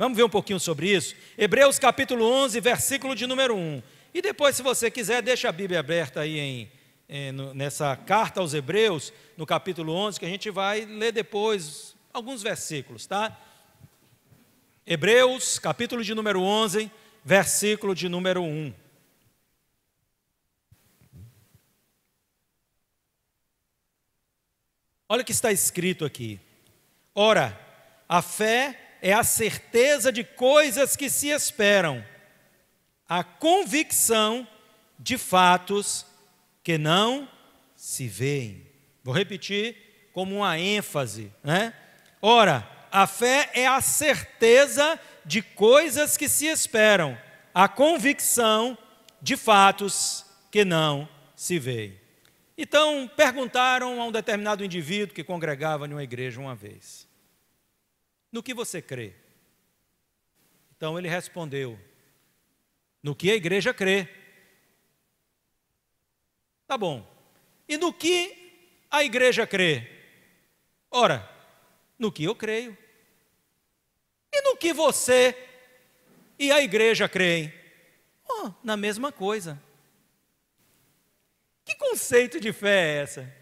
Vamos ver um pouquinho sobre isso? Hebreus capítulo 11, versículo de número 1. E depois, se você quiser, deixa a Bíblia aberta aí nessa carta aos Hebreus, no capítulo 11, que a gente vai ler depois alguns versículos, tá? Hebreus, capítulo de número 11, versículo de número 1. Olha o que está escrito aqui. Ora, a fé é a certeza de coisas que se esperam, a convicção de fatos que não se veem. Vou repetir como uma ênfase, né? Ora, a fé é a certeza de coisas que se esperam, a convicção de fatos que não se veem. Então, perguntaram a um determinado indivíduo que congregava em uma igreja uma vez: no que você crê? Então ele respondeu: no que a igreja crê. Tá bom. E no que a igreja crê? Ora, no que eu creio. E no que você e a igreja creem? Oh, na mesma coisa. Que conceito de fé é essa?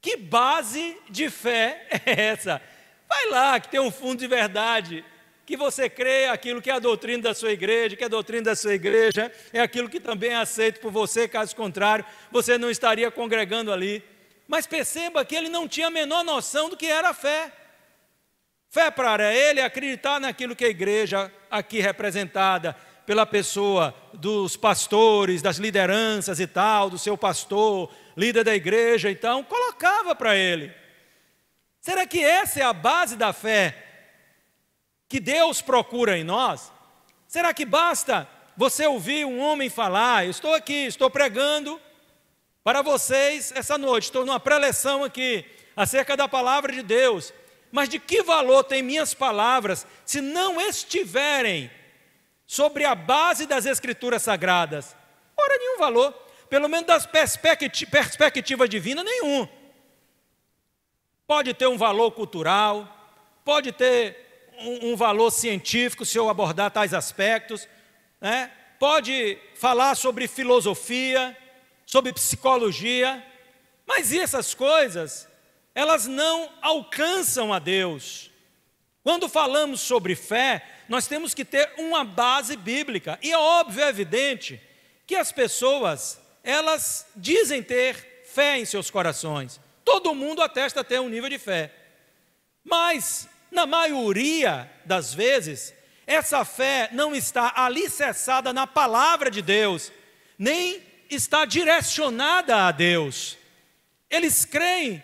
Que base de fé é essa? Vai lá, que tem um fundo de verdade, que você crê aquilo que é a doutrina da sua igreja, que a doutrina da sua igreja é aquilo que também é aceito por você, caso contrário, você não estaria congregando ali. Mas perceba que ele não tinha a menor noção do que era a fé. Fé para ele é acreditar naquilo que a igreja, aqui representada pela pessoa dos pastores, das lideranças e tal, do seu pastor, líder da igreja, então, colocava para ele. Será que essa é a base da fé que Deus procura em nós? Será que basta você ouvir um homem falar: eu estou aqui, estou pregando para vocês essa noite, estou numa preleção aqui, acerca da palavra de Deus, mas de que valor tem minhas palavras se não estiverem sobre a base das Escrituras Sagradas? Ora, nenhum valor, pelo menos das perspectiva divina, nenhum. Pode ter um valor cultural, pode ter um valor científico se eu abordar tais aspectos, né? Pode falar sobre filosofia, sobre psicologia, mas essas coisas, elas não alcançam a Deus. Quando falamos sobre fé, nós temos que ter uma base bíblica. E é óbvio, é evidente, que as pessoas, elas dizem ter fé em seus corações. Todo mundo atesta ter um nível de fé. Mas, na maioria das vezes, essa fé não está alicerçada na palavra de Deus, nem está direcionada a Deus. Eles creem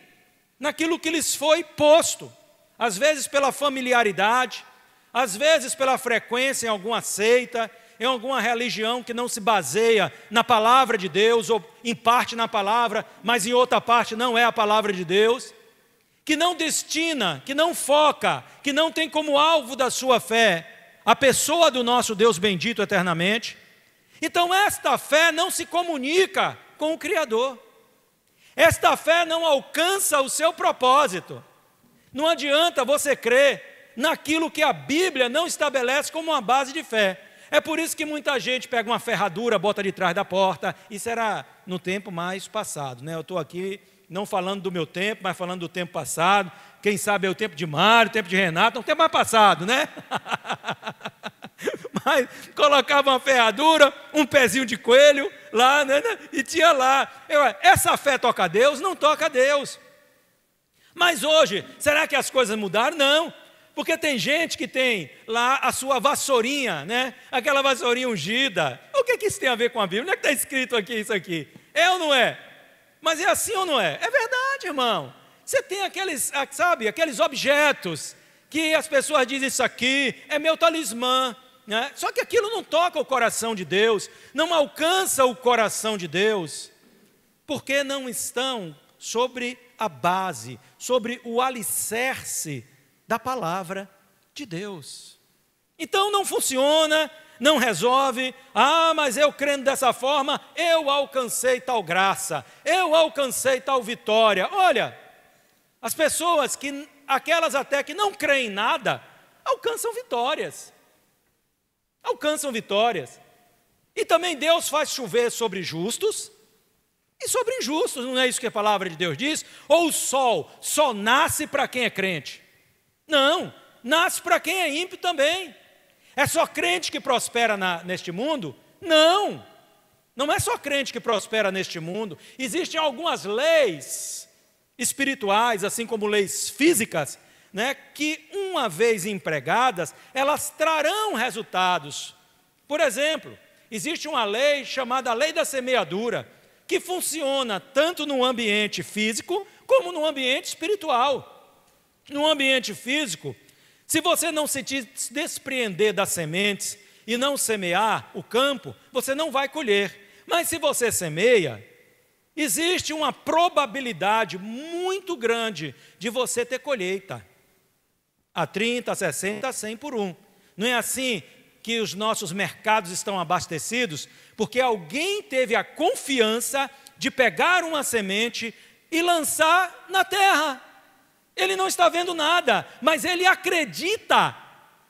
naquilo que lhes foi posto, às vezes pela familiaridade, às vezes pela frequência em alguma seita, em alguma religião que não se baseia na palavra de Deus, ou em parte na palavra, mas em outra parte não é a palavra de Deus, que não destina, que não foca, que não tem como alvo da sua fé a pessoa do nosso Deus bendito eternamente. Então esta fé não se comunica com o Criador. Esta fé não alcança o seu propósito. Não adianta você crer naquilo que a Bíblia não estabelece como uma base de fé. É por isso que muita gente pega uma ferradura, bota de trás da porta. Isso era no tempo mais passado, né? Eu estou aqui não falando do meu tempo, mas falando do tempo passado. Quem sabe é o tempo de Mário, o tempo de Renato, um tempo mais passado, né? Mas colocava uma ferradura, um pezinho de coelho lá, né? E tinha lá. Essa fé toca a Deus? Não toca a Deus. Mas hoje, será que as coisas mudaram? Não. Porque tem gente que tem lá a sua vassourinha, né? Aquela vassourinha ungida. O que isso tem a ver com a Bíblia? Onde é que está escrito aqui isso aqui? É ou não é? Mas é assim ou não é? É verdade, irmão. Você tem aqueles, sabe, aqueles objetos que as pessoas dizem: isso aqui é meu talismã, né? Só que aquilo não toca o coração de Deus, não alcança o coração de Deus, porque não estão sobre a base, sobre o alicerce da palavra de Deus. Então não funciona, não resolve. Mas eu crendo dessa forma, eu alcancei tal graça, eu alcancei tal vitória. Olha, as pessoas aquelas até que não creem em nada, alcançam vitórias. alcançam vitórias. E também Deus faz chover sobre justos e sobre injustos, não é isso que a palavra de Deus diz? Ou o sol só nasce para quem é crente? Não, nasce para quem é ímpio também. É só crente que prospera neste mundo? Não, não é só crente que prospera neste mundo. Existem algumas leis espirituais, assim como leis físicas, né, que uma vez empregadas, elas trarão resultados. Por exemplo, existe uma lei chamada lei da semeadura, que funciona tanto no ambiente físico como no ambiente espiritual. No ambiente físico, se você não se despreender das sementes e não semear o campo, você não vai colher. Mas se você semeia, existe uma probabilidade muito grande de você ter colheita. A 30, a 60, a 100 por 1. Não é assim que os nossos mercados estão abastecidos? Porque alguém teve a confiança de pegar uma semente e lançar na terra. Ele não está vendo nada, mas ele acredita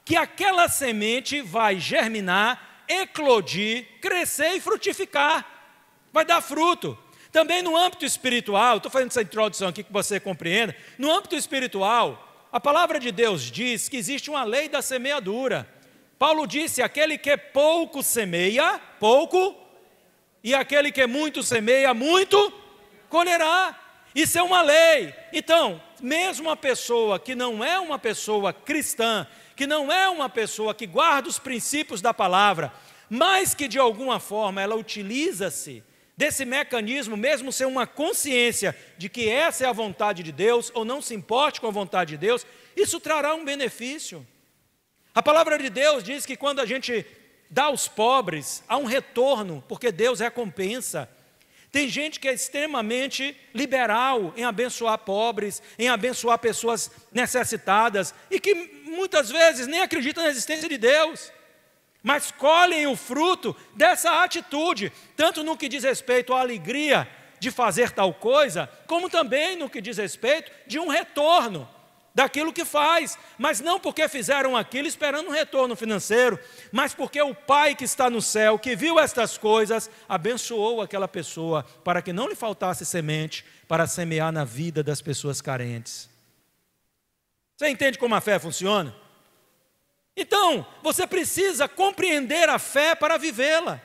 que aquela semente vai germinar, eclodir, crescer e frutificar. Vai dar fruto. Também no âmbito espiritual, estou fazendo essa introdução aqui que você compreenda. No âmbito espiritual, a palavra de Deus diz que existe uma lei da semeadura. Paulo disse, aquele que pouco semeia, pouco, e aquele que muito semeia, muito colherá. Isso é uma lei. Então, mesmo uma pessoa que não é uma pessoa cristã, que não é uma pessoa que guarda os princípios da palavra, mas que de alguma forma ela utiliza-se desse mecanismo, mesmo sem uma consciência de que essa é a vontade de Deus, ou não se importe com a vontade de Deus, isso trará um benefício. A palavra de Deus diz que quando a gente dá aos pobres, há um retorno, porque Deus recompensa. Tem gente que é extremamente liberal em abençoar pobres, em abençoar pessoas necessitadas, e que muitas vezes nem acreditam na existência de Deus, mas colhem o fruto dessa atitude, tanto no que diz respeito à alegria de fazer tal coisa, como também no que diz respeito de um retorno daquilo que faz, mas não porque fizeram aquilo esperando um retorno financeiro, mas porque o Pai que está no céu, que viu estas coisas, abençoou aquela pessoa para que não lhe faltasse semente para semear na vida das pessoas carentes. Você entende como a fé funciona? Então, você precisa compreender a fé para vivê-la.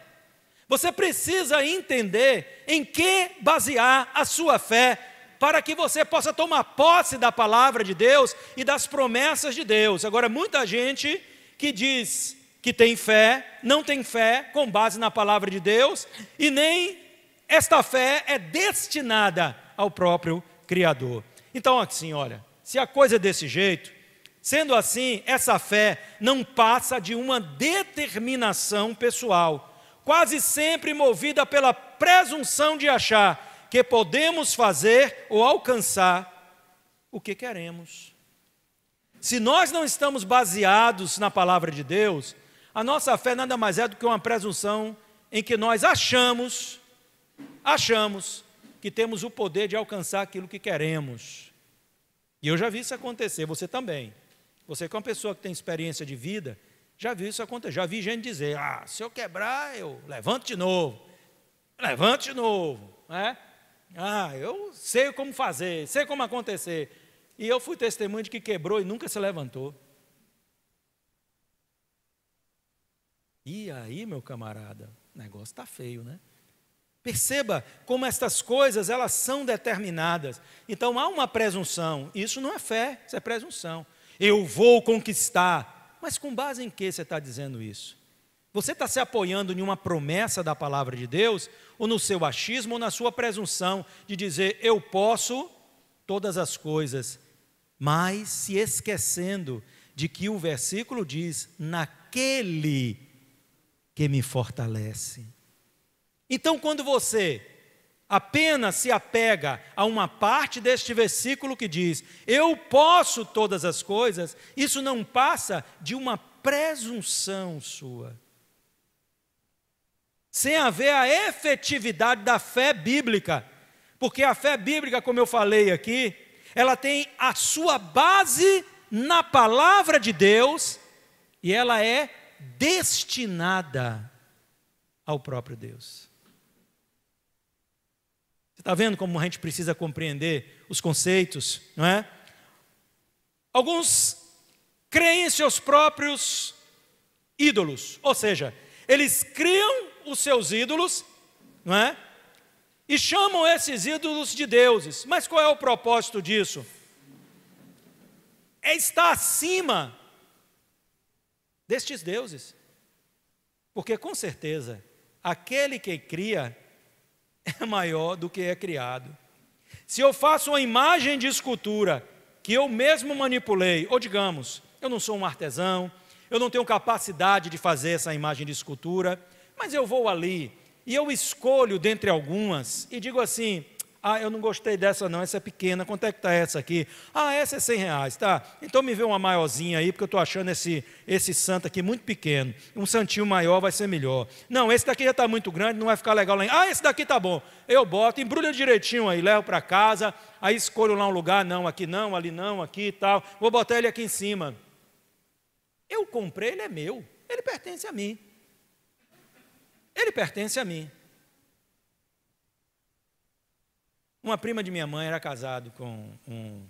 Você precisa entender em que basear a sua fé para que você possa tomar posse da palavra de Deus e das promessas de Deus. Agora, muita gente que diz que tem fé, não tem fé com base na palavra de Deus, e nem esta fé é destinada ao próprio Criador. Então, assim, olha, se a coisa é desse jeito, sendo assim, essa fé não passa de uma determinação pessoal, quase sempre movida pela presunção de achar que podemos fazer ou alcançar o que queremos. Se nós não estamos baseados na palavra de Deus, a nossa fé nada mais é do que uma presunção em que nós achamos que temos o poder de alcançar aquilo que queremos. E eu já vi isso acontecer, você também. Você que é uma pessoa que tem experiência de vida, já viu isso acontecer. Já vi gente dizer, se eu quebrar, eu levanto de novo. Né? Eu sei como fazer, sei como acontecer. E eu fui testemunho de que quebrou e nunca se levantou. E aí, meu camarada, o negócio está feio, né? Perceba como estas coisas, elas são determinadas. Então, há uma presunção. Isso não é fé, isso é presunção. Eu vou conquistar. Mas com base em que você está dizendo isso? Você está se apoiando em uma promessa da palavra de Deus, ou no seu achismo, ou na sua presunção de dizer, eu posso todas as coisas, mas se esquecendo de que o versículo diz, naquele que me fortalece. Então, quando você apenas se apega a uma parte deste versículo que diz, eu posso todas as coisas, isso não passa de uma presunção sua, sem haver a efetividade da fé bíblica, porque a fé bíblica, como eu falei aqui, ela tem a sua base na palavra de Deus, e ela é destinada ao próprio Deus. Você está vendo como a gente precisa compreender os conceitos, não é? Alguns creem em seus próprios ídolos, ou seja, eles criam os seus ídolos, não é? E chamam esses ídolos de deuses. Mas qual é o propósito disso? É estar acima destes deuses. Porque com certeza, aquele que cria é maior do que é criado. Se eu faço uma imagem de escultura que eu mesmo manipulei, ou digamos, eu não sou um artesão, eu não tenho capacidade de fazer essa imagem de escultura, mas eu vou ali e eu escolho dentre algumas e digo assim, eu não gostei dessa não, essa é pequena, quanto é que está essa aqui? Essa é R$100, tá? Então me vê uma maiorzinha aí, porque eu estou achando esse santo aqui muito pequeno, um santinho maior vai ser melhor. Não, esse daqui já está muito grande, não vai ficar legal lá. Esse daqui está bom. Eu boto, embrulho direitinho aí, levo para casa, aí escolho lá um lugar, não, aqui não, ali não, aqui e tal, vou botar ele aqui em cima. Eu comprei, ele é meu, ele pertence a mim. Ele pertence a mim. Uma prima de minha mãe era casado com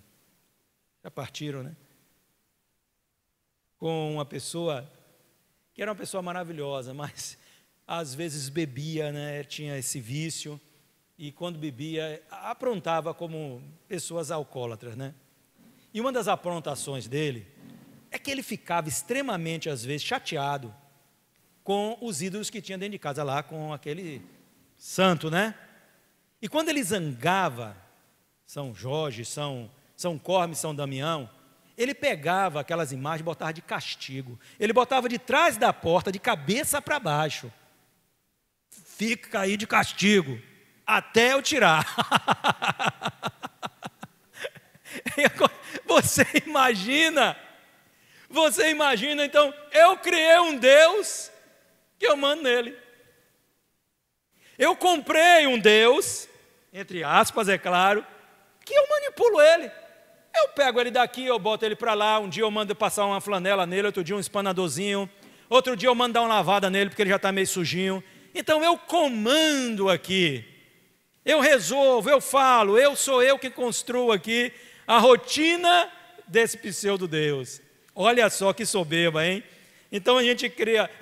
já partiram, né? Com uma pessoa que era uma pessoa maravilhosa, mas às vezes bebia, né? Tinha esse vício e quando bebia aprontava como pessoas alcoólatras, né? E uma das aprontações dele é que ele ficava extremamente às vezes chateado com os ídolos que tinha dentro de casa lá, com aquele santo, né? E quando ele zangava, São Jorge, São Corme, São Damião, ele pegava aquelas imagens e botava de castigo. Ele botava de trás da porta, de cabeça para baixo. Fica aí de castigo, até eu tirar. Você imagina, então, eu criei um Deus que eu mando nele. Eu comprei um Deus, entre aspas, é claro, que eu manipulo ele. Eu pego ele daqui, eu boto ele para lá, um dia eu mando passar uma flanela nele, outro dia um espanadorzinho, outro dia eu mando dar uma lavada nele, porque ele já está meio sujinho. Então eu comando aqui, eu resolvo, eu falo, sou eu que construo aqui a rotina desse pseudo-Deus. Olha só que soberba, hein? Então a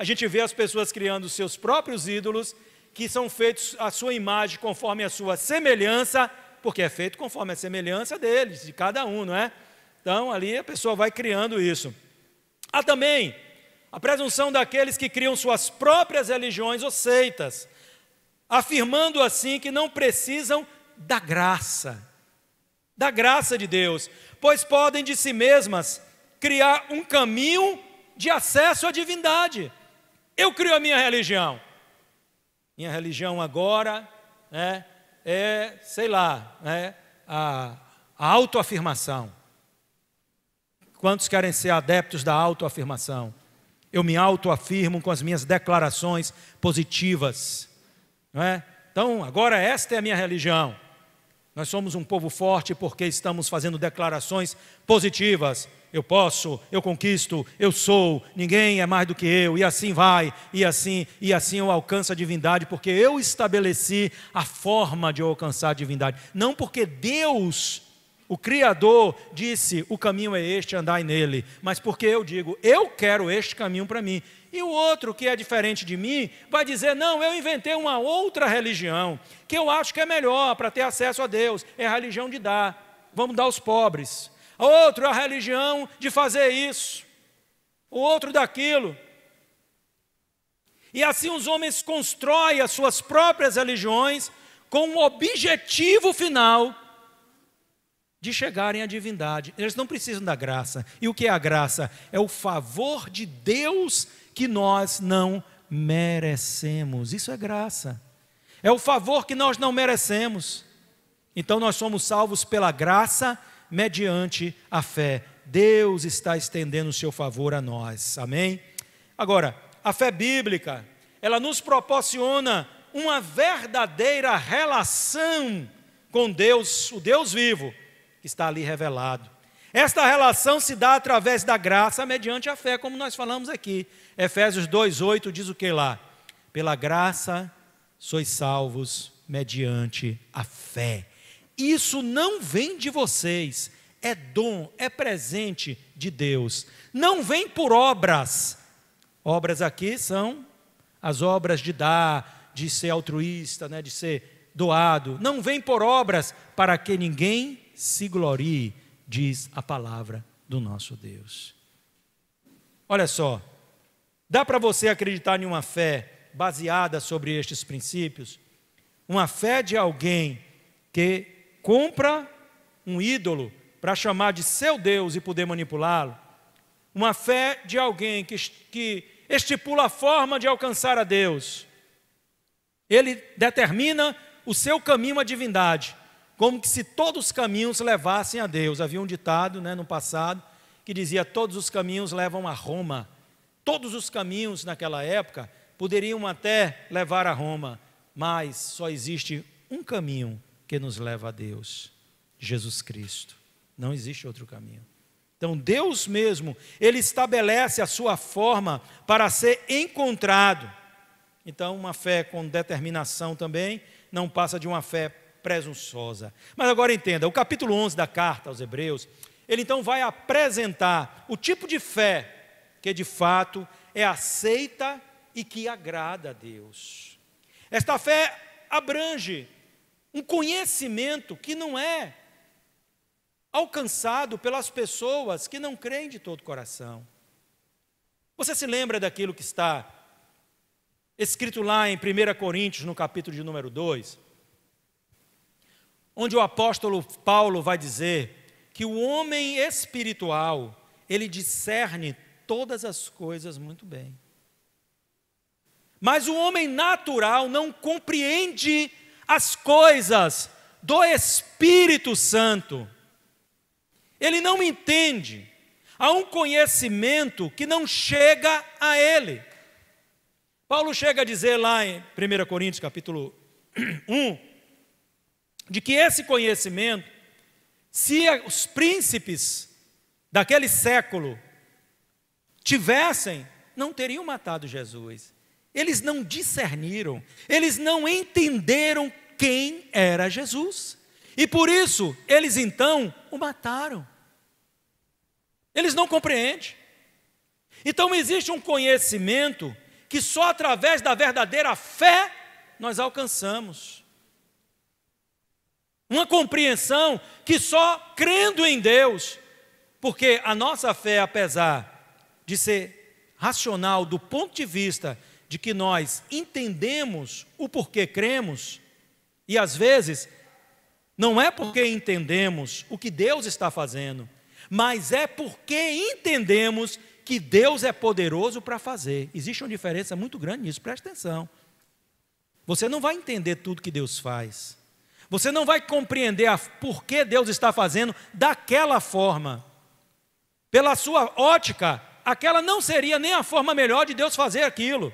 gente vê as pessoas criando os seus próprios ídolos, que são feitos à sua imagem, conforme a sua semelhança, porque é feito conforme a semelhança deles, de cada um, não é? Então ali a pessoa vai criando isso. Há também a presunção daqueles que criam suas próprias religiões ou seitas, afirmando assim que não precisam da graça de Deus, pois podem de si mesmas criar um caminho de acesso à divindade. Eu crio a minha religião. Minha religião agora sei lá, a autoafirmação. Quantos querem ser adeptos da autoafirmação? Eu me autoafirmo com as minhas declarações positivas, não é? Então, agora esta é a minha religião. Nós somos um povo forte porque estamos fazendo declarações positivas. Eu posso, eu conquisto, eu sou, ninguém é mais do que eu, e assim vai, e assim eu alcanço a divindade, porque eu estabeleci a forma de eu alcançar a divindade. Não porque Deus, o Criador, disse, o caminho é este, andai nele, mas porque eu digo, eu quero este caminho para mim. E o outro, que é diferente de mim, vai dizer, não, eu inventei uma outra religião, que eu acho que é melhor para ter acesso a Deus, é a religião de dar, vamos dar aos pobres. Outro, a religião de fazer isso, o outro daquilo. E assim os homens constroem as suas próprias religiões com o objetivo final de chegarem à divindade. Eles não precisam da graça. E o que é a graça? É o favor de Deus que nós não merecemos. Isso é graça. É o favor que nós não merecemos. Então nós somos salvos pela graça mediante a fé. Deus está estendendo o seu favor a nós. Amém? Agora, a fé bíblica, ela nos proporciona uma verdadeira relação com Deus, o Deus vivo, que está ali revelado. Esta relação se dá através da graça mediante a fé, como nós falamos aqui. Efésios 2:8 diz o que lá? Pela graça sois salvos mediante a fé. Isso não vem de vocês, é dom, é presente de Deus. Não vem por obras. Obras aqui são as obras de dar, de ser altruísta, de ser doado. Não vem por obras para que ninguém se glorie, diz a palavra do nosso Deus. Olha só, dá para você acreditar em uma fé baseada sobre estes princípios? Uma fé de alguém que compra um ídolo para chamar de seu Deus e poder manipulá-lo? Uma fé de alguém que estipula a forma de alcançar a Deus? Ele determina o seu caminho à divindade, como que se todos os caminhos levassem a Deus. Havia um ditado no passado que dizia: todos os caminhos levam a Roma. Todos os caminhos naquela época poderiam até levar a Roma, mas só existe um caminho que nos leva a Deus: Jesus Cristo. Não existe outro caminho. Então Deus mesmo, Ele estabelece a sua forma para ser encontrado. Então uma fé com determinação também não passa de uma fé presunçosa. Mas agora entenda, o capítulo 11 da carta aos Hebreus, ele então vai apresentar o tipo de fé que de fato é aceita e que agrada a Deus. Esta fé abrange um conhecimento que não é alcançado pelas pessoas que não creem de todo o coração. Você se lembra daquilo que está escrito lá em 1 Coríntios, no capítulo de número 2, onde o apóstolo Paulo vai dizer que o homem espiritual, ele discerne todas as coisas muito bem. Mas o homem natural não compreende as coisas do Espírito Santo. Ele não entende. Há um conhecimento que não chega a ele. Paulo chega a dizer lá em 1 Coríntios capítulo 1, de que esse conhecimento, se os príncipes daquele século tivessem, não teriam matado Jesus. Eles não discerniram, eles não entenderam quem era Jesus. E por isso, eles então o mataram. Eles não compreendem. Então existe um conhecimento que só através da verdadeira fé nós alcançamos. Uma compreensão que só crendo em Deus, porque a nossa fé, apesar de ser racional do ponto de vista de que nós entendemos o porquê cremos, e às vezes não é porque entendemos o que Deus está fazendo, mas é porque entendemos que Deus é poderoso para fazer. Existe uma diferença muito grande nisso, presta atenção. Você não vai entender tudo que Deus faz. Você não vai compreender por que Deus está fazendo daquela forma. Pela sua ótica, aquela não seria nem a forma melhor de Deus fazer aquilo.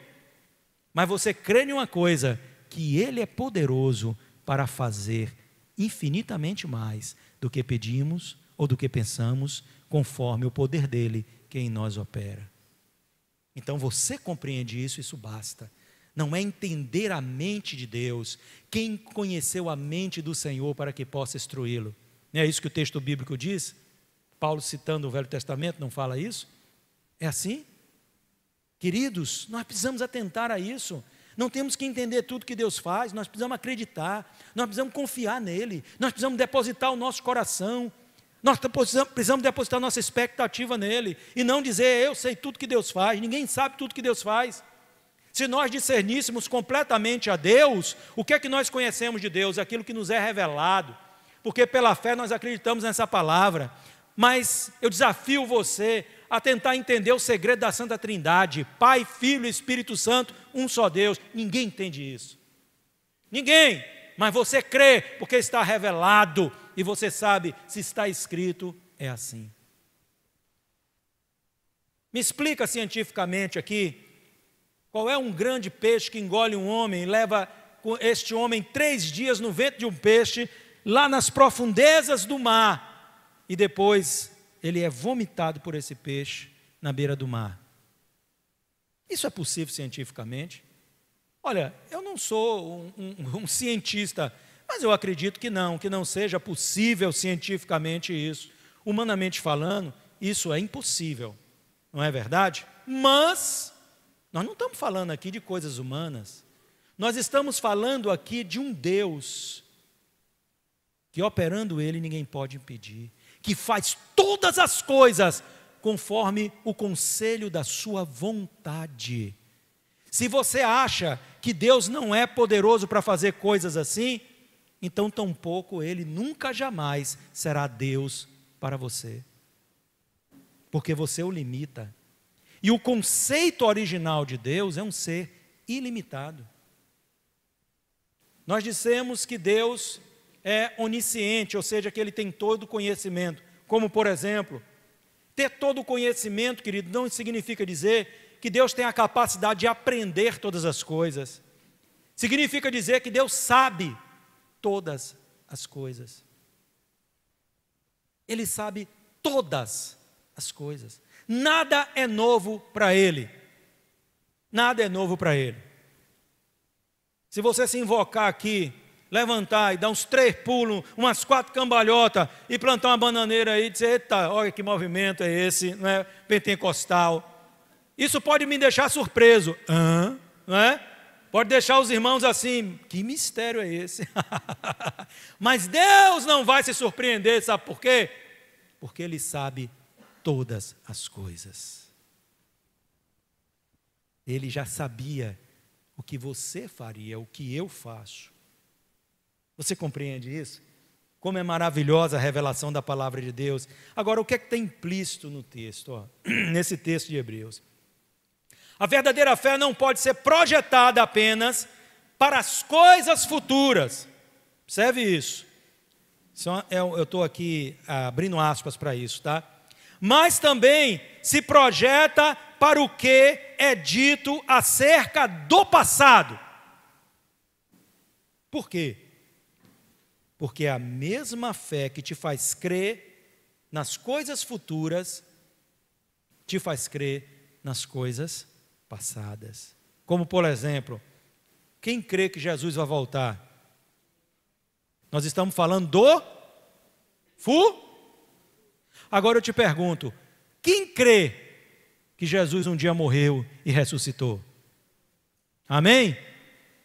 Mas você crê em uma coisa, que Ele é poderoso para fazer infinitamente mais do que pedimos ou do que pensamos, conforme o poder dEle que em nós opera. Então você compreende isso, isso basta. Não é entender a mente de Deus. Quem conheceu a mente do Senhor para que possa instruí-lo? Não é isso que o texto bíblico diz? Paulo, citando o Velho Testamento, não fala isso? É assim? Queridos, nós precisamos atentar a isso. Não temos que entender tudo que Deus faz, nós precisamos acreditar, nós precisamos confiar nele, nós precisamos depositar o nosso coração, nós precisamos depositar a nossa expectativa nele, e não dizer: eu sei tudo que Deus faz. Ninguém sabe tudo que Deus faz. Se nós discerníssemos completamente a Deus, o que é que nós conhecemos de Deus? Aquilo que nos é revelado, porque pela fé nós acreditamos nessa palavra. Mas eu desafio você a tentar entender o segredo da Santa Trindade: Pai, Filho e Espírito Santo, um só Deus. Ninguém entende isso. Ninguém. Mas você crê porque está revelado e você sabe, se está escrito, é assim. Me explica cientificamente aqui, qual é um grande peixe que engole um homem e leva este homem 3 dias no ventre de um peixe, lá nas profundezas do mar, e depois ele é vomitado por esse peixe na beira do mar. Isso é possível cientificamente? Olha, eu não sou um cientista, mas eu acredito que não seja possível cientificamente isso. Humanamente falando, isso é impossível, não é verdade? Mas nós não estamos falando aqui de coisas humanas. Nós estamos falando aqui de um Deus que, operando Ele, ninguém pode impedir, que faz todas as coisas conforme o conselho da sua vontade. Se você acha que Deus não é poderoso para fazer coisas assim, então tampouco Ele nunca jamais será Deus para você, porque você o limita. E o conceito original de Deus é um ser ilimitado. Nós dissemos que Deus é onisciente, ou seja, que Ele tem todo o conhecimento. Como, por exemplo, ter todo o conhecimento, querido, não significa dizer que Deus tem a capacidade de aprender todas as coisas. Significa dizer que Deus sabe todas as coisas. Ele sabe todas as coisas. Nada é novo para Ele. Nada é novo para Ele. Se você se invocar aqui, levantar e dar uns 3 pulos, umas 4 cambalhotas e plantar uma bananeira aí e dizer, eita, olha que movimento é esse, não é? Pentecostal. Isso pode me deixar surpreso. Não é? Pode deixar os irmãos assim, que mistério é esse? Mas Deus não vai se surpreender, sabe por quê? Porque Ele sabe todas as coisas. Ele já sabia o que você faria, o que eu faço. Você compreende isso? Como é maravilhosa a revelação da palavra de Deus. Agora, o que é que está implícito no texto? Nesse texto de Hebreus. A verdadeira fé não pode ser projetada apenas para as coisas futuras. Observe isso. Eu estou aqui abrindo aspas para isso, tá? Mas também se projeta para o que é dito acerca do passado. Por quê? Porque a mesma fé que te faz crer nas coisas futuras, te faz crer nas coisas passadas. Como, por exemplo, quem crê que Jesus vai voltar? Nós estamos falando do Agora eu te pergunto, quem crê que Jesus um dia morreu e ressuscitou? Amém?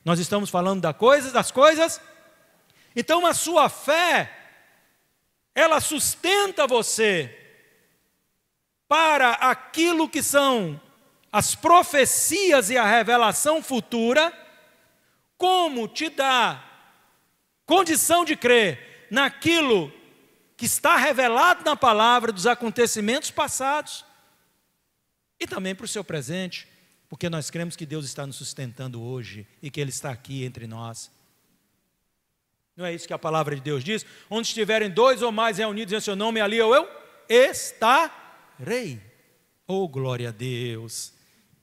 Nós estamos falando das coisas. Então a sua fé, ela sustenta você para aquilo que são as profecias e a revelação futura, como te dá condição de crer naquilo que está revelado na palavra dos acontecimentos passados e também para o seu presente, porque nós cremos que Deus está nos sustentando hoje e que Ele está aqui entre nós. Não é isso que a palavra de Deus diz? Onde estiverem 2 ou mais reunidos em seu nome, ali eu estarei. Oh, glória a Deus!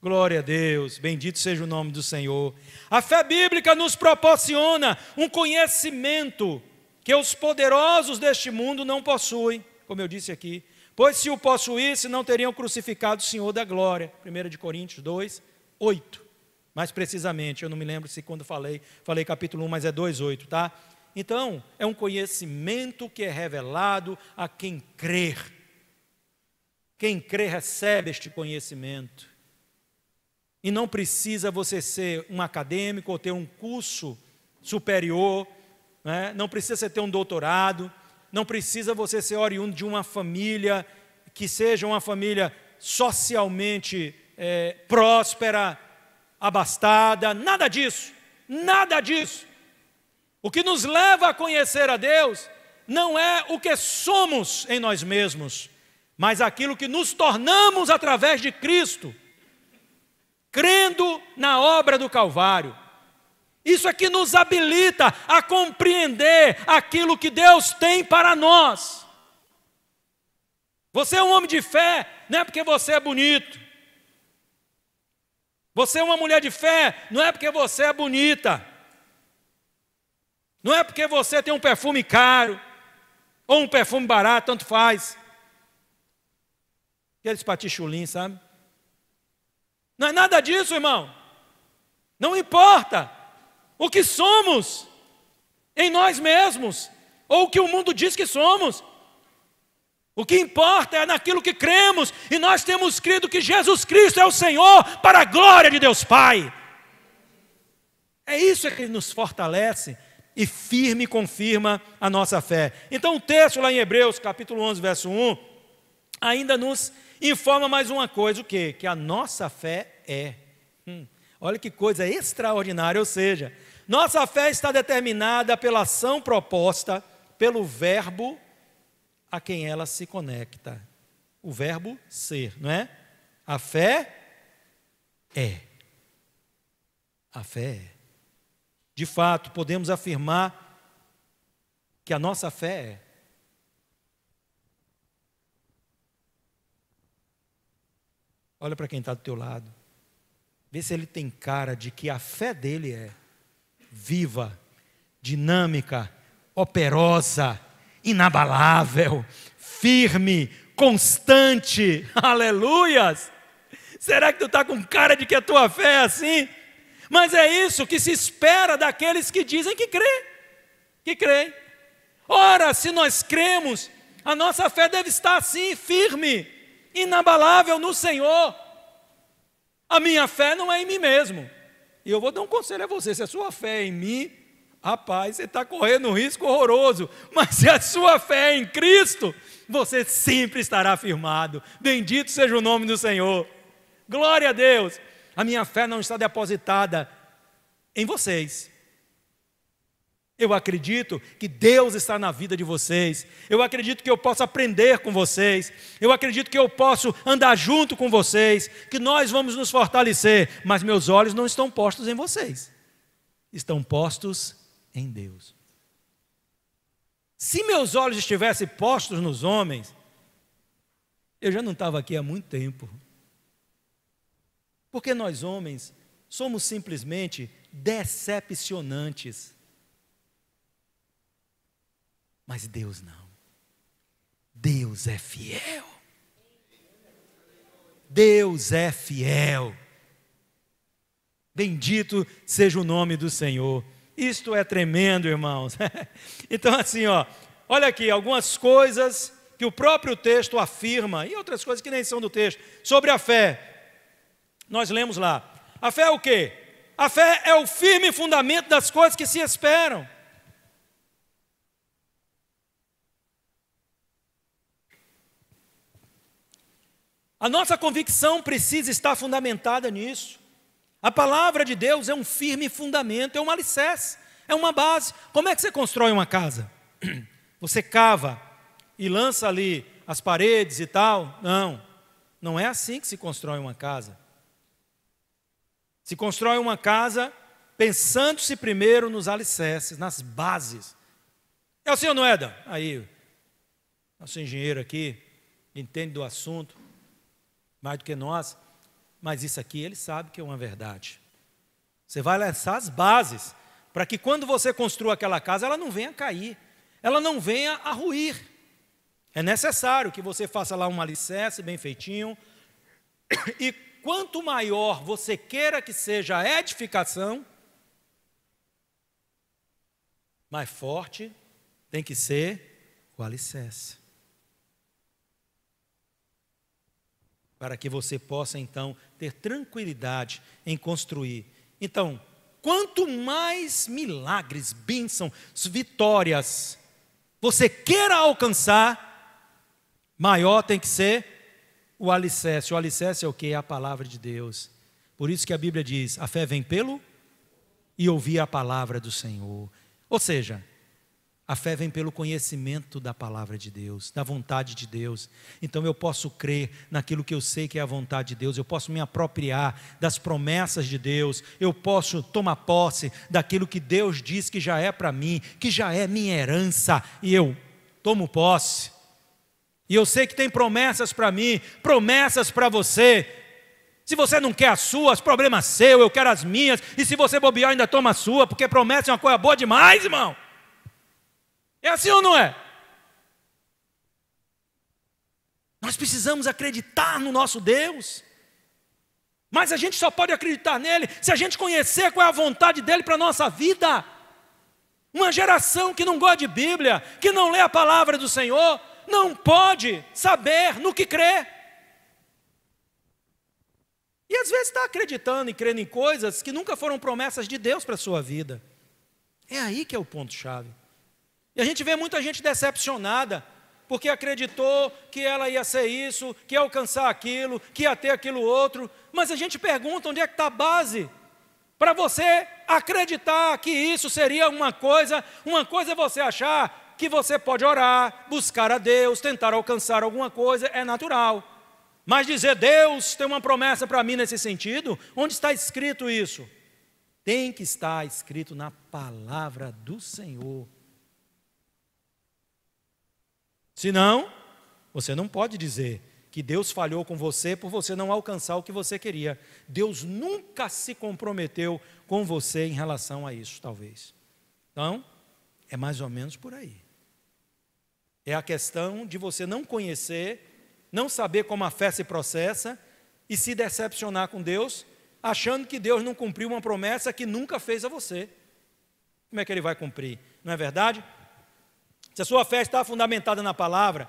Glória a Deus, bendito seja o nome do Senhor. A fé bíblica nos proporciona um conhecimento que os poderosos deste mundo não possuem, como eu disse aqui. Pois se o possuísse, não teriam crucificado o Senhor da glória. 1 Coríntios 2, 8. Mais precisamente, eu não me lembro se quando falei capítulo 1, mas é 2:8, tá? Então, é um conhecimento que é revelado a quem crer. Quem crê recebe este conhecimento. E não precisa você ser um acadêmico ou ter um curso superior, né? Não precisa você ter um doutorado, não precisa você ser oriundo de uma família que seja uma família socialmente próspera, abastada, nada disso, nada disso. O que nos leva a conhecer a Deus não é o que somos em nós mesmos, mas aquilo que nos tornamos através de Cristo, crendo na obra do Calvário. Isso é que nos habilita a compreender aquilo que Deus tem para nós. Você é um homem de fé, não é porque você é bonito. Você é uma mulher de fé, não é porque você é bonita. Não é porque você tem um perfume caro ou um perfume barato, tanto faz. Aqueles patichulinhos, sabe? Não é nada disso, irmão. Não importa o que somos em nós mesmos, ou o que o mundo diz que somos. O que importa é naquilo que cremos, e nós temos crido que Jesus Cristo é o Senhor, para a glória de Deus Pai. É isso que nos fortalece e firme confirma a nossa fé. Então o texto lá em Hebreus, capítulo 11, verso 1, ainda nos informa mais uma coisa, o quê? Que a nossa fé é. Olha que coisa extraordinária, ou seja, nossa fé está determinada pela ação proposta, pelo verbo a quem ela se conecta. O verbo ser, não é? A fé é. A fé é. De fato, podemos afirmar que a nossa fé é. Olha para quem está do teu lado. Vê se ele tem cara de que a fé dele é viva, dinâmica, operosa, inabalável, firme, constante. Aleluias! Será que tu está com cara de que a tua fé é assim? Mas é isso que se espera daqueles que dizem que creem. Ora, se nós cremos, a nossa fé deve estar assim, firme, inabalável no Senhor. A minha fé não é em mim mesmo. E eu vou dar um conselho a você: se a sua fé é em mim, rapaz, você está correndo um risco horroroso. Mas se a sua fé é em Cristo, você sempre estará firmado. Bendito seja o nome do Senhor. Glória a Deus. A minha fé não está depositada em vocês. Eu acredito que Deus está na vida de vocês. Eu acredito que eu posso aprender com vocês. Eu acredito que eu posso andar junto com vocês, que nós vamos nos fortalecer. Mas meus olhos não estão postos em vocês. Estão postos em Deus. Se meus olhos estivessem postos nos homens, eu já não estava aqui há muito tempo. Porque nós homens somos simplesmente decepcionantes. Mas Deus não. Deus é fiel. Deus é fiel. Bendito seja o nome do Senhor. Isto é tremendo, irmãos. Então assim, olha aqui algumas coisas que o próprio texto afirma, e outras coisas que nem são do texto, sobre a fé. Nós lemos lá. A fé é o quê? A fé é o firme fundamento das coisas que se esperam. A nossa convicção precisa estar fundamentada nisso. A palavra de Deus é um firme fundamento, é um alicerce, é uma base. Como é que você constrói uma casa? Você cava e lança ali as paredes e tal? Não, não é assim que se constrói uma casa. Se constrói uma casa pensando-se primeiro nos alicerces, nas bases. É o senhor, não é, Dan? Aí, nosso engenheiro aqui, entende do assunto mais do que nós, mas isso aqui ele sabe que é uma verdade. Você vai lançar as bases, para que quando você construa aquela casa, ela não venha cair, ela não venha a ruir. É necessário que você faça lá um alicerce bem feitinho, e quanto maior você queira que seja a edificação, mais forte tem que ser o alicerce. Para que você possa, então, ter tranquilidade em construir. Então, quanto mais milagres, bênçãos, vitórias você queira alcançar, maior tem que ser o alicerce. O alicerce é o quê? É a palavra de Deus. Por isso que a Bíblia diz, a fé vem pelo e ouvir a palavra do Senhor. Ou seja, a fé vem pelo conhecimento da palavra de Deus, da vontade de Deus. Então eu posso crer naquilo que eu sei que é a vontade de Deus, eu posso me apropriar das promessas de Deus, eu posso tomar posse daquilo que Deus diz que já é para mim, que já é minha herança, e eu tomo posse. E eu sei que tem promessas para mim, promessas para você. Se você não quer as suas, problema seu, eu quero as minhas. E se você bobear, ainda toma a sua, porque promessa é uma coisa boa demais, irmão. É assim ou não é? Nós precisamos acreditar no nosso Deus. Mas a gente só pode acreditar nele se a gente conhecer qual é a vontade dele para a nossa vida. Uma geração que não gosta de Bíblia, que não lê a palavra do Senhor, não pode saber no que crê. E às vezes está acreditando e crendo em coisas que nunca foram promessas de Deus para a sua vida. É aí que é o ponto-chave. E a gente vê muita gente decepcionada, porque acreditou que ela ia ser isso, que ia alcançar aquilo, que ia ter aquilo outro. Mas a gente pergunta onde é que está a base para você acreditar que isso seria uma coisa é você achar que você pode orar, buscar a Deus, tentar alcançar alguma coisa, é natural. Mas dizer, Deus tem uma promessa para mim nesse sentido, onde está escrito isso? Tem que estar escrito na palavra do Senhor. Senão, você não pode dizer que Deus falhou com você por você não alcançar o que você queria. Deus nunca se comprometeu com você em relação a isso, talvez. Então, é mais ou menos por aí. É a questão de você não conhecer, não saber como a fé se processa e se decepcionar com Deus, achando que Deus não cumpriu uma promessa que nunca fez a você. Como é que Ele vai cumprir? Não é verdade? Se a sua fé está fundamentada na palavra,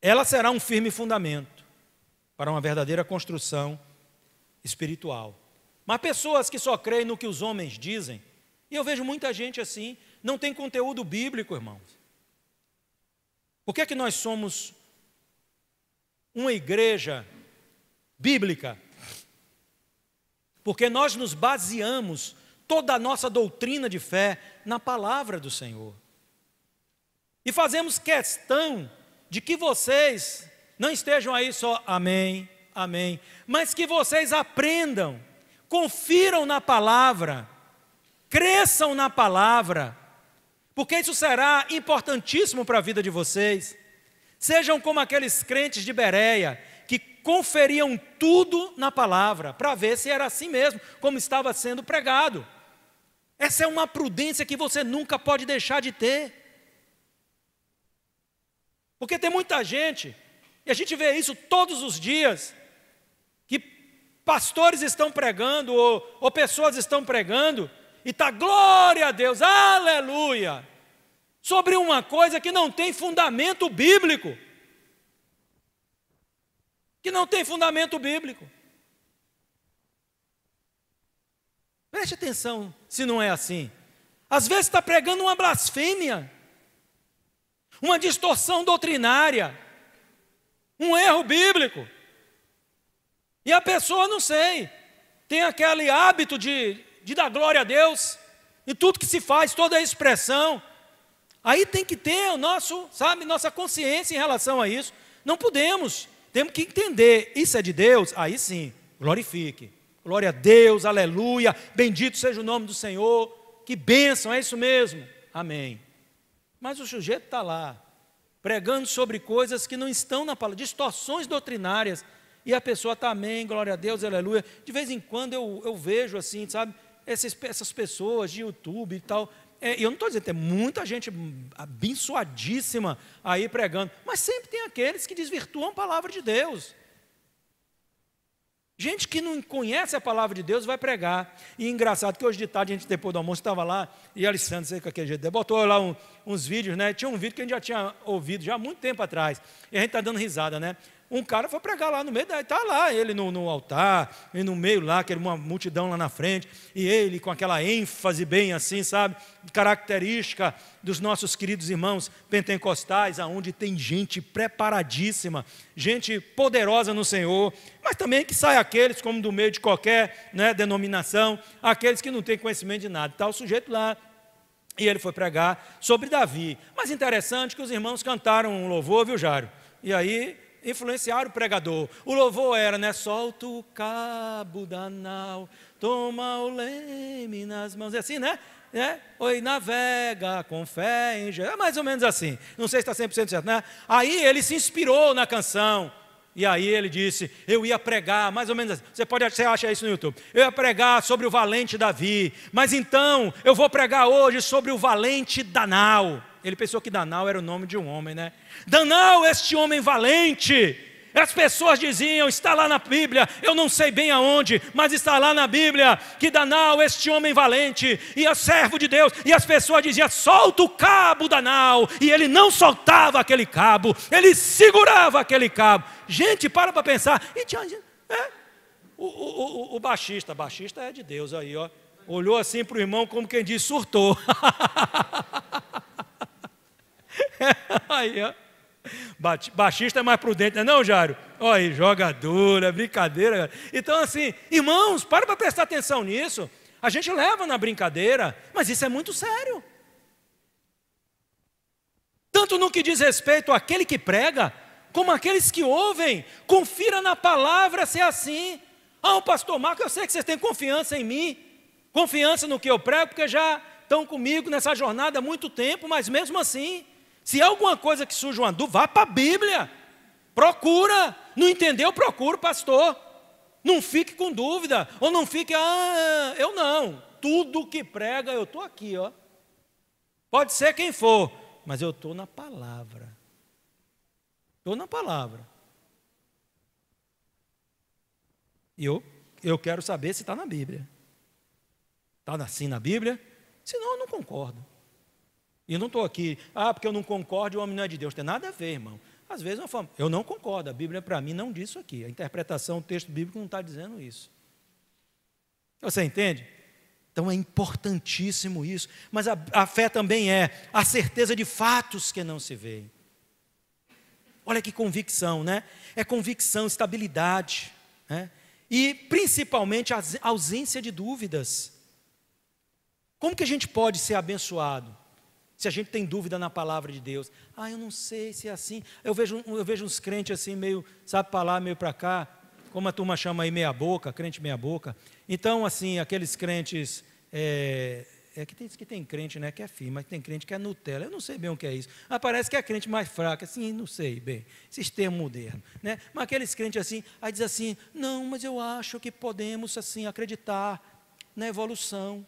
ela será um firme fundamento para uma verdadeira construção espiritual. Mas pessoas que só creem no que os homens dizem, e eu vejo muita gente assim, não tem conteúdo bíblico, irmãos. Por que é que nós somos uma igreja bíblica? Porque nós nos baseamos toda a nossa doutrina de fé na palavra do Senhor. E fazemos questão de que vocês não estejam aí só amém, amém, mas que vocês aprendam, confiram na palavra, cresçam na palavra, porque isso será importantíssimo para a vida de vocês. Sejam como aqueles crentes de Bereia, que conferiam tudo na palavra, para ver se era assim mesmo, como estava sendo pregado. Essa é uma prudência que você nunca pode deixar de ter. Porque tem muita gente, e a gente vê isso todos os dias, que pastores estão pregando, ou pessoas estão pregando, e está glória a Deus, aleluia, sobre uma coisa que não tem fundamento bíblico. Que não tem fundamento bíblico. Preste atenção se não é assim. Às vezes está pregando uma blasfêmia, uma distorção doutrinária, um erro bíblico. E a pessoa, não sei, tem aquele hábito de dar glória a Deus em tudo que se faz, toda a expressão. Aí tem que ter o nossa consciência em relação a isso. Não podemos, temos que entender, isso é de Deus, aí sim, glorifique. Glória a Deus, aleluia, bendito seja o nome do Senhor, que bênção, é isso mesmo, amém. Mas o sujeito está lá, pregando sobre coisas que não estão na palavra, distorções doutrinárias, e a pessoa está amém, glória a Deus, aleluia. De vez em quando eu vejo assim, sabe, essas pessoas de YouTube e tal, e eu não estou dizendo, tem muita gente abençoadíssima aí pregando, mas sempre tem aqueles que desvirtuam a palavra de Deus. Gente que não conhece a palavra de Deus vai pregar. E engraçado que hoje de tarde, a gente depois do almoço estava lá, e Alessandro, sei que aquele jeito, botou lá uns vídeos, né? Tinha um vídeo que a gente já tinha ouvido já há muito tempo atrás, e a gente está dando risada, né? Um cara foi pregar lá no meio, está lá ele no altar, e no meio lá, uma multidão lá na frente, e ele com aquela ênfase bem assim, sabe, característica dos nossos queridos irmãos pentecostais, aonde tem gente preparadíssima, gente poderosa no Senhor, mas também que sai aqueles, como do meio de qualquer, né, denominação, aqueles que não têm conhecimento de nada. Está o sujeito lá, e ele foi pregar sobre Davi. Mas interessante que os irmãos cantaram um louvor, viu, Jário? E aí influenciaram o pregador. O louvor era, né? Solta o cabo da nau, toma o leme nas mãos. É assim, né? Oi, navega com fé em Jesus. É mais ou menos assim. Não sei se está 100% certo, né? Aí ele se inspirou na canção. E aí ele disse, eu ia pregar, mais ou menos assim, você acha isso no YouTube, eu ia pregar sobre o valente Davi, mas então eu vou pregar hoje sobre o valente Danau. Ele pensou que Danau era o nome de um homem, né? Danau, este homem valente. As pessoas diziam, está lá na Bíblia, eu não sei bem aonde, mas está lá na Bíblia, que Danau, este homem valente, e é servo de Deus, e as pessoas diziam, solta o cabo, Danau, e ele não soltava aquele cabo, ele segurava aquele cabo. Gente, para pensar, e tinha, o baixista é de Deus aí, ó, olhou assim para o irmão como quem diz, surtou. Aí, ó. Baixista é mais prudente, não é não, Jairo? Olha aí, jogadora, brincadeira. Então assim, irmãos, para prestar atenção nisso. A gente leva na brincadeira, mas isso é muito sério. Tanto no que diz respeito àquele que prega, como àqueles que ouvem. Confira na palavra se é assim. O pastor Marco, eu sei que vocês têm confiança em mim, confiança no que eu prego, porque já estão comigo nessa jornada há muito tempo, mas mesmo assim, se há alguma coisa que surge uma dúvida, vá para a Bíblia, procura, não entendeu, procura o pastor, não fique com dúvida, ou não fique, eu não, tudo que prega, eu estou aqui, ó. Pode ser quem for, mas eu estou na palavra, e eu quero saber se está na Bíblia, está assim na Bíblia, senão eu não concordo. E eu não estou aqui, porque eu não concordo e o homem não é de Deus. Tem nada a ver, irmão. Às vezes eu não concordo, a Bíblia para mim não diz isso aqui. A interpretação, o texto bíblico não está dizendo isso. Você entende? Então é importantíssimo isso. Mas a fé também é a certeza de fatos que não se veem. Olha que convicção, né? É convicção, estabilidade, né? E principalmente a ausência de dúvidas. Como que a gente pode ser abençoado? Se a gente tem dúvida na palavra de Deus, eu não sei se é assim. Eu vejo uns crentes assim, meio, sabe, para lá, meio para cá, como a turma chama aí, meia boca, crente meia boca. Então, assim, aqueles crentes, que tem crente, né, que é firme, mas tem crente que é Nutella. Eu não sei bem o que é isso. Parece que é crente mais fraco, assim, não sei bem, esses termos modernos, né? Mas aqueles crentes assim, aí diz assim, não, mas eu acho que podemos, assim, acreditar na evolução.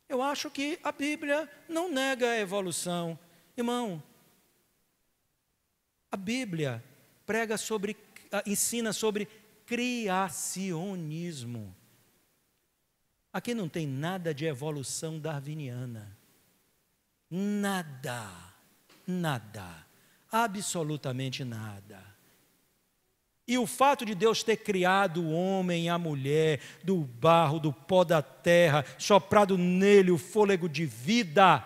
Eu acho que a Bíblia não nega a evolução. Irmão, a Bíblia ensina sobre criacionismo. Aqui não tem nada de evolução darwiniana. Nada, absolutamente nada. E o fato de Deus ter criado o homem e a mulher do barro, do pó da terra, soprado nele o fôlego de vida,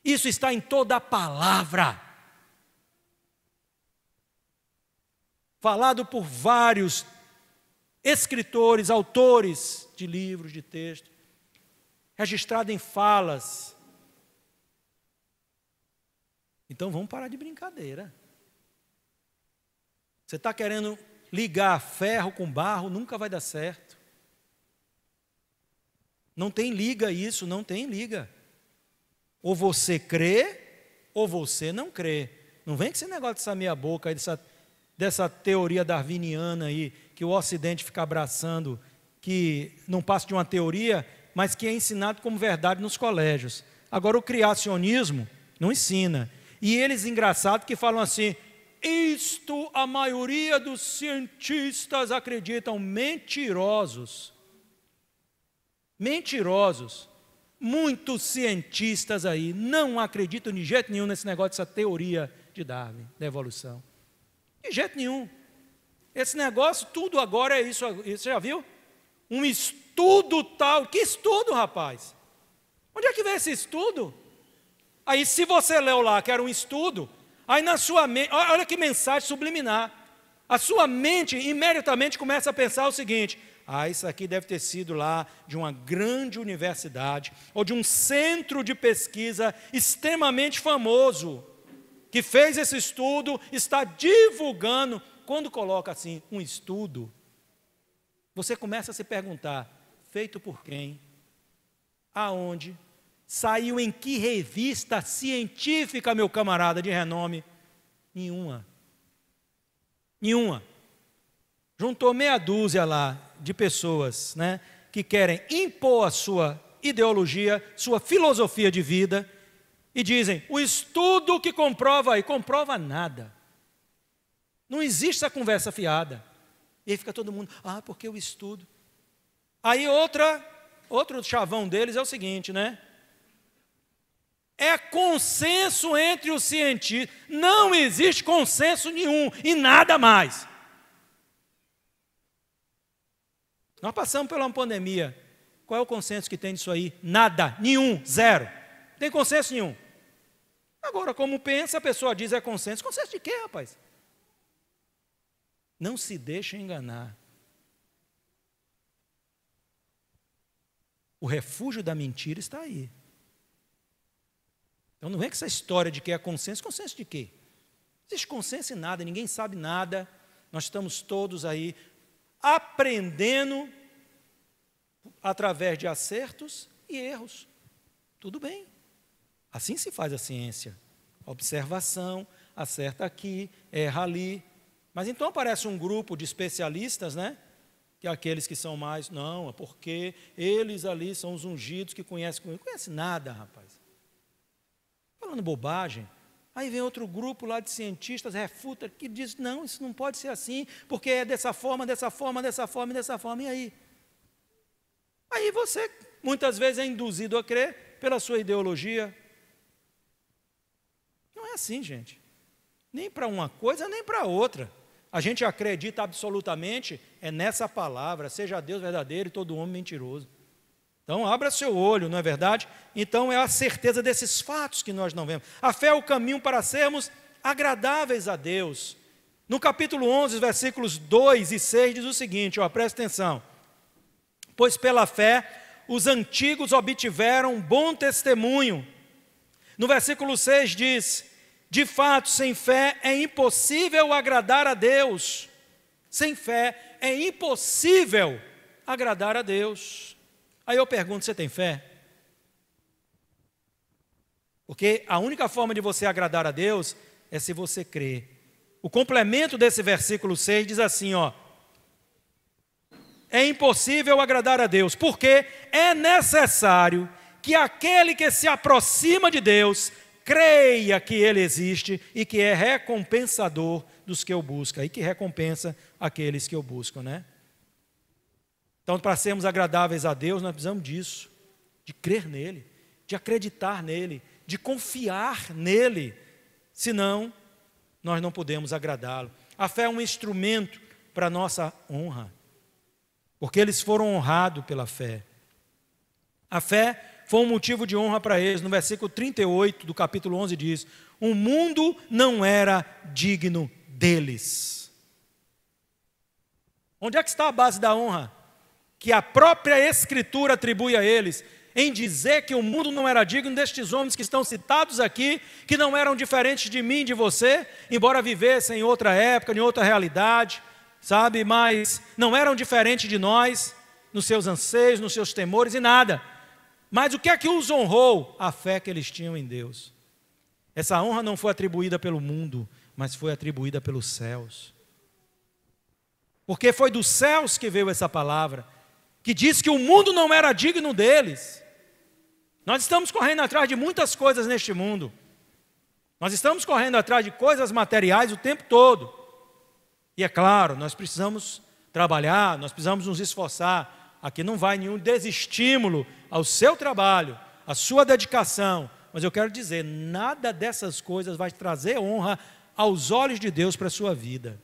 isso está em toda a palavra. Falado por vários escritores, autores de livros, de textos, registrado em falas. Então vamos parar de brincadeira. Você está querendo ligar ferro com barro, nunca vai dar certo. Não tem liga isso, não tem liga. Ou você crê, ou você não crê. Não vem com esse negócio dessa meia boca, dessa teoria darwiniana aí, que o Ocidente fica abraçando, que não passa de uma teoria, mas que é ensinado como verdade nos colégios. Agora o criacionismo não ensina. E eles, engraçado, que falam assim, isto a maioria dos cientistas acreditam, mentirosos. Muitos cientistas aí não acreditam de jeito nenhum nesse negócio, dessa teoria de Darwin, da evolução. De jeito nenhum. Esse negócio, tudo agora é isso. Você já viu? Um estudo tal. Que estudo, rapaz? Onde é que vem esse estudo? Aí, se você leu lá que era um estudo, aí na sua mente, olha que mensagem subliminar. A sua mente imediatamente começa a pensar o seguinte: isso aqui deve ter sido lá de uma grande universidade, ou de um centro de pesquisa extremamente famoso, que fez esse estudo, está divulgando. Quando coloca assim, um estudo, você começa a se perguntar, feito por quem? Aonde? Saiu em que revista científica, meu camarada de renome? Nenhuma. Nenhuma. Juntou meia dúzia lá de pessoas, né, que querem impor a sua ideologia, sua filosofia de vida, e dizem, o estudo que comprova aí, comprova nada. Não existe essa conversa fiada. E aí fica todo mundo, porque eu estudo. Aí outro chavão deles é o seguinte, né? É consenso entre os cientistas. Não existe consenso nenhum e nada mais. Nós passamos por uma pandemia. Qual é o consenso que tem disso aí? Nada, nenhum, zero. Não tem consenso nenhum. Agora, como pensa, a pessoa diz é consenso. Consenso de quê, rapaz? Não se deixe enganar. O refúgio da mentira está aí. Então não vem com essa história de que é consenso. Consenso de quê? Não existe consenso em nada, ninguém sabe nada. Nós estamos todos aí aprendendo através de acertos e erros. Tudo bem. Assim se faz a ciência. Observação, acerta aqui, erra ali. Mas então aparece um grupo de especialistas, né? Que é aqueles que são mais, não, é porque eles ali são os ungidos que conhecem. Não conhece nada, rapaz. Falando bobagem. Aí vem outro grupo lá de cientistas, refuta, que diz, não, isso não pode ser assim, porque é dessa forma, dessa forma, dessa forma e dessa forma. E aí? Aí você, muitas vezes, é induzido a crer pela sua ideologia. Não é assim, gente. Nem para uma coisa, nem para outra. A gente acredita absolutamente nessa palavra, seja Deus verdadeiro e todo homem mentiroso. Então, abra seu olho, não é verdade? Então, é a certeza desses fatos que nós não vemos. A fé é o caminho para sermos agradáveis a Deus. No capítulo 11, versículos 2 e 6, diz o seguinte, presta atenção. Pois pela fé, os antigos obtiveram bom testemunho. No versículo 6 diz, de fato, sem fé é impossível agradar a Deus. Sem fé é impossível agradar a Deus. Aí eu pergunto, você tem fé? Porque a única forma de você agradar a Deus é se você crer. O complemento desse versículo 6 diz assim, é impossível agradar a Deus, porque é necessário que aquele que se aproxima de Deus creia que Ele existe e que é recompensador dos que o buscam, e que recompensa aqueles que o buscam, né? Então, para sermos agradáveis a Deus, nós precisamos disso, de crer nele, de acreditar nele, de confiar nele, senão nós não podemos agradá-lo. A fé é um instrumento para a nossa honra, porque eles foram honrados pela fé. A fé foi um motivo de honra para eles. No versículo 38 do capítulo 11 diz, o mundo não era digno deles. Onde é que está a base da honra? Que a própria Escritura atribui a eles, em dizer que o mundo não era digno destes homens que estão citados aqui, que não eram diferentes de mim e de você, embora vivessem em outra época, em outra realidade, sabe, mas não eram diferentes de nós, nos seus anseios, nos seus temores e nada. Mas o que é que os honrou? A fé que eles tinham em Deus. Essa honra não foi atribuída pelo mundo, mas foi atribuída pelos céus. Porque foi dos céus que veio essa palavra, que diz que o mundo não era digno deles. Nós estamos correndo atrás de muitas coisas neste mundo. Nós estamos correndo atrás de coisas materiais o tempo todo. E é claro, nós precisamos trabalhar, nós precisamos nos esforçar. Aqui não vai nenhum desestímulo ao seu trabalho, à sua dedicação. Mas eu quero dizer, nada dessas coisas vai trazer honra aos olhos de Deus para a sua vida.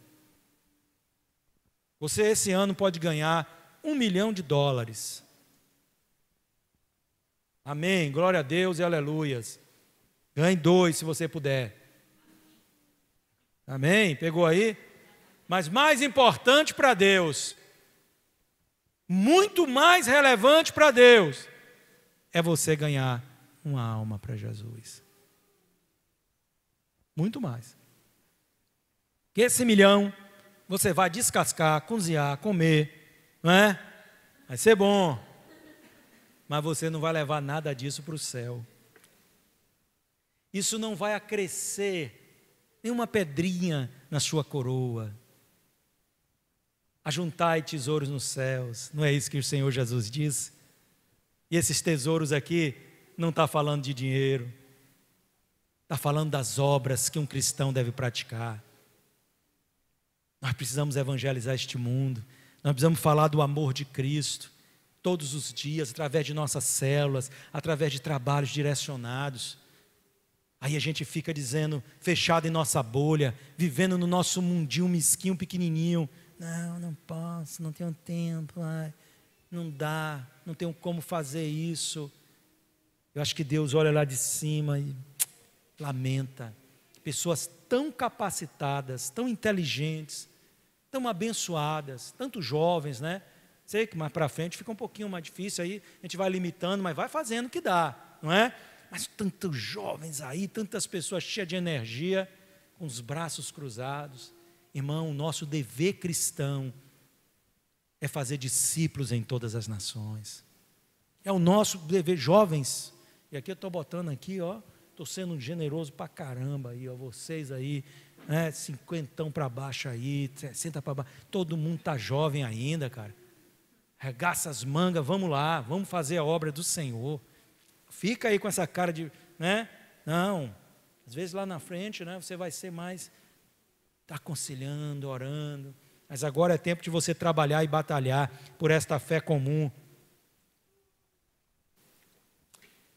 Você esse ano pode ganhar $1 milhão. Amém, glória a Deus e aleluias. Ganhe 2 se você puder. Amém, pegou aí? Mas mais importante para Deus, muito mais relevante para Deus, é você ganhar uma alma para Jesus. Muito mais. Que esse 1 milhão você vai descascar, cozinhar, comer, não é? Vai ser bom, mas você não vai levar nada disso para o céu. Isso não vai acrescer nenhuma pedrinha na sua coroa. Ajuntai tesouros nos céus. Não é isso que o Senhor Jesus disse? E esses tesouros aqui não está falando de dinheiro. Está falando das obras que um cristão deve praticar. Nós precisamos evangelizar este mundo. Nós precisamos falar do amor de Cristo todos os dias, através de nossas células, através de trabalhos direcionados. Aí a gente fica dizendo, fechado em nossa bolha, vivendo no nosso mundinho mesquinho, pequenininho. Não posso, não tenho tempo, não dá, não tenho como fazer isso. Eu acho que Deus olha lá de cima e lamenta. Pessoas tão capacitadas, tão inteligentes, tão abençoadas, tantos jovens, né? Sei que mais para frente fica um pouquinho mais difícil, aí a gente vai limitando, mas vai fazendo o que dá, não é? Mas tantos jovens aí, tantas pessoas cheias de energia, com os braços cruzados. Irmão, o nosso dever cristão é fazer discípulos em todas as nações. É o nosso dever, jovens. E aqui eu estou botando aqui, ó, estou sendo generoso para caramba aí, ó, vocês aí, né, 50 para baixo aí, 60 para baixo, todo mundo está jovem ainda, cara. Regaça as mangas, vamos lá, vamos fazer a obra do Senhor. Fica aí com essa cara de, né? Não, às vezes lá na frente, né, você vai ser mais, está aconselhando, orando, mas agora é tempo de você trabalhar e batalhar por esta fé comum.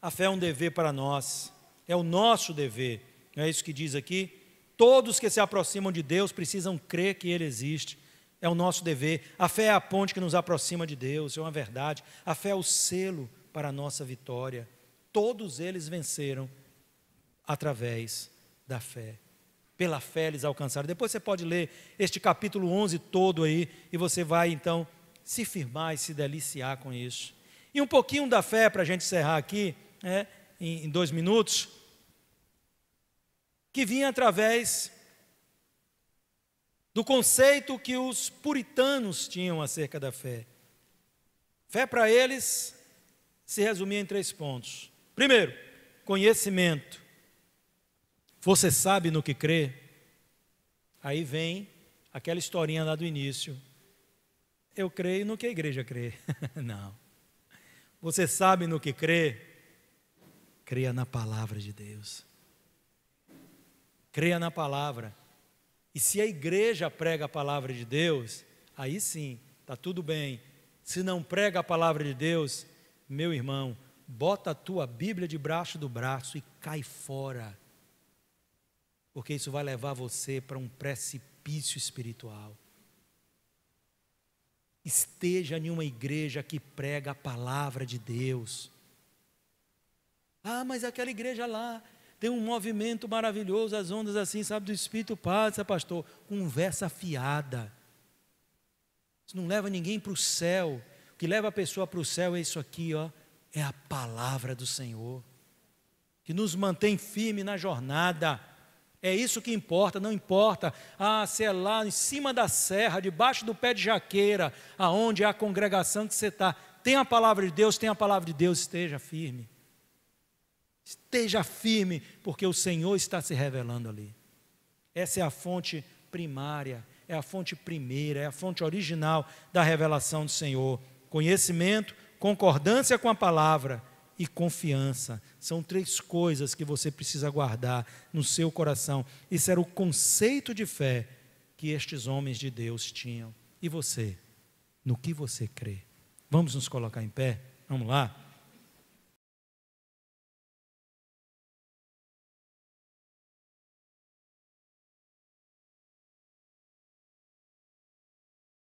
A fé é um dever para nós, é o nosso dever, não é isso que diz aqui? Todos que se aproximam de Deus precisam crer que Ele existe. É o nosso dever. A fé é a ponte que nos aproxima de Deus, é uma verdade. A fé é o selo para a nossa vitória. Todos eles venceram através da fé. Pela fé eles alcançaram. Depois você pode ler este capítulo 11 todo aí, e você vai então se firmar e se deliciar com isso. E um pouquinho da fé, para a gente encerrar aqui, né, em 2 minutos, que vinha através do conceito que os puritanos tinham acerca da fé. Fé para eles se resumia em 3 pontos. Primeiro, conhecimento. Você sabe no que crê? Aí vem aquela historinha lá do início. Eu creio no que a igreja crê. Não. Você sabe no que crê? Creia na palavra de Deus. Creia na palavra. E se a igreja prega a palavra de Deus, aí sim, está tudo bem. Se não prega a palavra de Deus, meu irmão, bota a tua Bíblia debaixo do braço e cai fora. Porque isso vai levar você para um precipício espiritual. Esteja em uma igreja que prega a palavra de Deus. Mas aquela igreja lá tem um movimento maravilhoso, as ondas assim, sabe, do Espírito passa, pastor. Conversa fiada. Isso não leva ninguém para o céu. O que leva a pessoa para o céu é isso aqui, ó. É a palavra do Senhor, que nos mantém firme na jornada. É isso que importa, não importa, se é lá em cima da serra, debaixo do pé de jaqueira, aonde é a congregação que você está. Tem a palavra de Deus, esteja firme. Esteja firme, porque o Senhor está se revelando ali. Essa é a fonte primária, é a fonte primeira, é a fonte original da revelação do Senhor. Conhecimento, concordância com a palavra e confiança. São 3 coisas que você precisa guardar no seu coração. Isso era o conceito de fé que estes homens de Deus tinham. E você? No que você crê? Vamos nos colocar em pé? Vamos lá?